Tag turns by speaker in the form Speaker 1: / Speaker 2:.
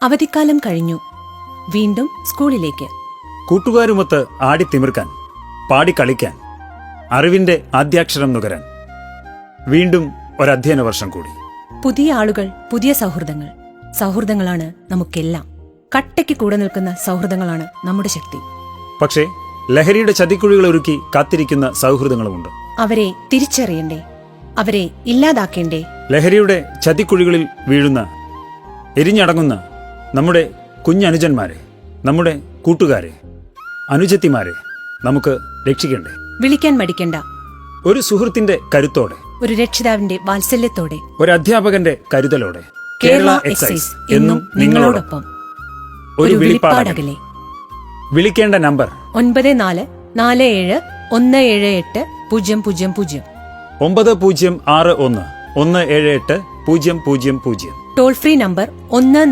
Speaker 1: അവധിക്കാലം കഴിഞ്ഞു. വീണ്ടും സ്കൂളിലേക്ക്.
Speaker 2: കൂട്ടുകാരുമൊത്ത് ആടിത്തിമിർക്കാൻ, പാടിക്കളിക്കാൻ, അറിവിന്റെ ആദ്യാക്ഷരം നുകരാൻ. വീണ്ടും ഒരധ്യയന വർഷം കൂടി.
Speaker 1: പുതിയ ആളുകൾ, പുതിയ സൗഹൃദങ്ങൾ. സൗഹൃദങ്ങളാണ് നമുക്കെല്ലാം. കട്ടയ്ക്ക് കൂടെ നിൽക്കുന്ന സൗഹൃദങ്ങളാണ് നമ്മുടെ ശക്തി.
Speaker 2: പക്ഷേ ലഹരിയുടെ ചതിക്കുഴികൾ ഒരുക്കി കാത്തിരിക്കുന്ന സൗഹൃദങ്ങളുമുണ്ട്.
Speaker 1: അവരെ തിരിച്ചറിയണ്ടേ? അവരെ ഇല്ലാതാക്കേണ്ടേ?
Speaker 2: ലഹരിയുടെ ചതിക്കുഴികളിൽ വീഴുന്ന, എരിഞ്ഞടങ്ങുന്ന നമ്മുടെ കുഞ്ഞനുജന്മാരെ, നമ്മുടെ കൂട്ടുകാരെ, അനുജത്തിമാരെ നമുക്ക് രക്ഷിക്കണ്ടേ?
Speaker 1: വിളിക്കാൻ മടിക്കണ്ട.
Speaker 2: ഒരു സുഹൃത്തിന്റെ കരുത്തോടെ,
Speaker 1: ഒരു രക്ഷിതാവിന്റെ വാത്സല്യത്തോടെ,
Speaker 2: ഒരു അധ്യാപകന്റെ കരുതലോടെ.
Speaker 1: കേരള എക്സൈസ് എന്നും നിങ്ങളോടൊപ്പം.
Speaker 2: ഒരു വിളിപ്പാടകലെ. വിളിക്കേണ്ട നമ്പർ
Speaker 1: 9447178000.
Speaker 2: 9061 17800.
Speaker 1: Toll free number 14